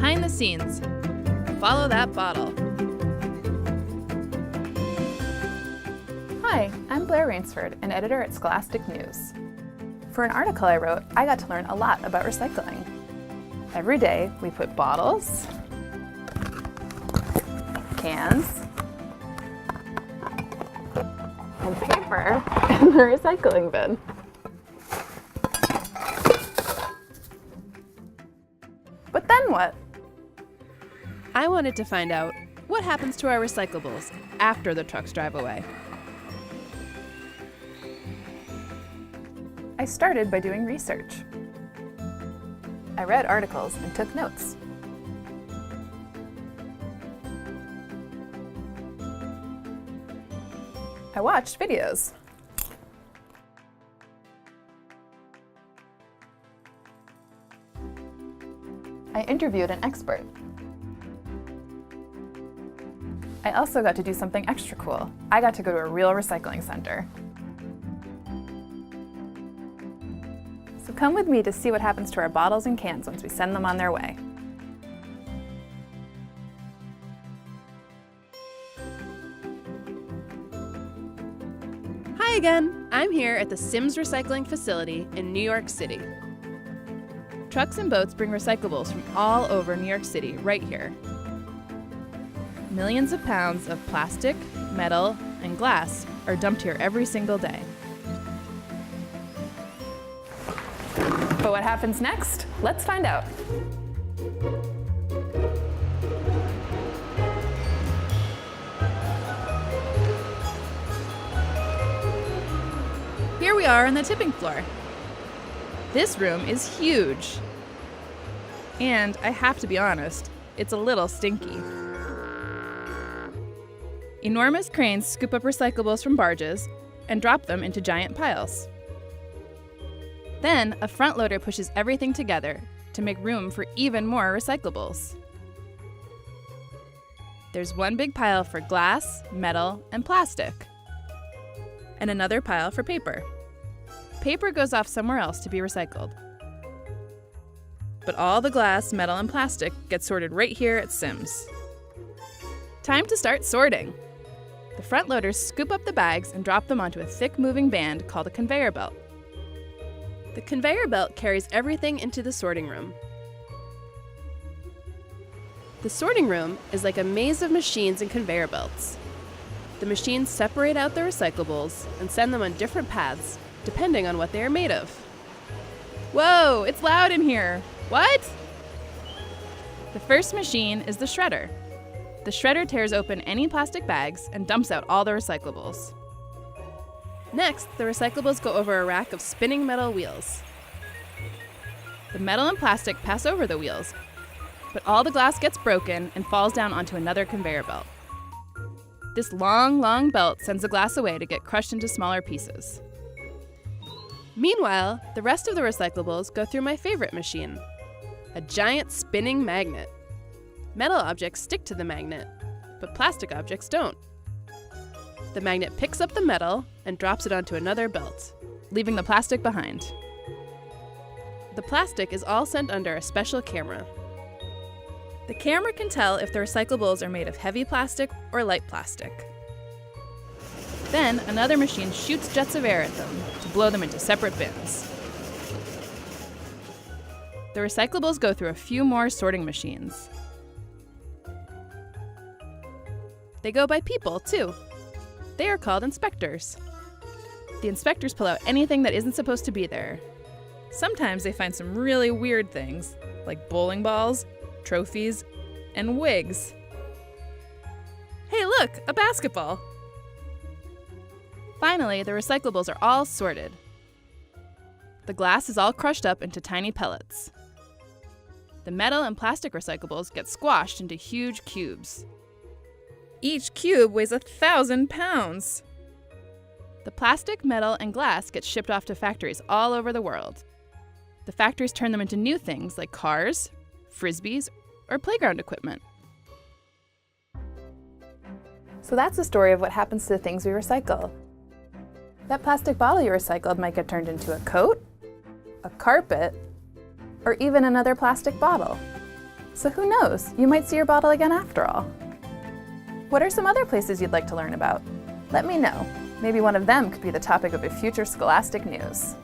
Behind the scenes. Follow that bottle. Hi, I'm Blair Rainsford, an editor at Scholastic News. For an article I wrote, I got to learn a lot about recycling. Every day, we put bottles, cans, and paper in the recycling bin. But then what? I wanted to find out what happens to our recyclables after the trucks drive away. I started by doing research. I read articles and took notes. I watched videos. I interviewed an expert. I also got to do something extra cool. I got to go to a real recycling center. So come with me to see what happens to our bottles and cans once we send them on their way. Hi again! I'm here at the Sims Recycling Facility in New York City. Trucks and boats bring recyclables from all over New York City right here. Millions of pounds of plastic, metal, and glass are dumped here every single day. But what happens next? Let's find out. Here we are on the tipping floor. This room is huge. And I have to be honest, it's a little stinky. Enormous cranes scoop up recyclables from barges and drop them into giant piles. Then, a front loader pushes everything together to make room for even more recyclables. There's one big pile for glass, metal, and plastic, and another pile for paper. Paper goes off somewhere else to be recycled. But all the glass, metal, and plastic get sorted right here at Sims. Time to start sorting. The front loaders scoop up the bags and drop them onto a thick moving band called a conveyor belt. The conveyor belt carries everything into the sorting room. The sorting room is like a maze of machines and conveyor belts. The machines separate out the recyclables and send them on different paths, depending on what they are made of. Whoa, it's loud in here! What? The first machine is the shredder. The shredder tears open any plastic bags and dumps out all the recyclables. Next, the recyclables go over a rack of spinning metal wheels. The metal and plastic pass over the wheels, but all the glass gets broken and falls down onto another conveyor belt. This long, long belt sends the glass away to get crushed into smaller pieces. Meanwhile, the rest of the recyclables go through my favorite machine, a giant spinning magnet. Metal objects stick to the magnet, but plastic objects don't. The magnet picks up the metal and drops it onto another belt, leaving the plastic behind. The plastic is all sent under a special camera. The camera can tell if the recyclables are made of heavy plastic or light plastic. Then another machine shoots jets of air at them to blow them into separate bins. The recyclables go through a few more sorting machines. They go by people, too. They are called inspectors. The inspectors pull out anything that isn't supposed to be there. Sometimes they find some really weird things, like bowling balls, trophies, and wigs. Hey, look, a basketball! Finally, the recyclables are all sorted. The glass is all crushed up into tiny pellets. The metal and plastic recyclables get squashed into huge cubes. Each cube weighs 1,000 pounds. The plastic, metal, and glass get shipped off to factories all over the world. The factories turn them into new things like cars, frisbees, or playground equipment. So that's the story of what happens to the things we recycle. That plastic bottle you recycled might get turned into a coat, a carpet, or even another plastic bottle. So who knows, you might see your bottle again after all. What are some other places you'd like to learn about? Let me know. Maybe one of them could be the topic of a future Scholastic News.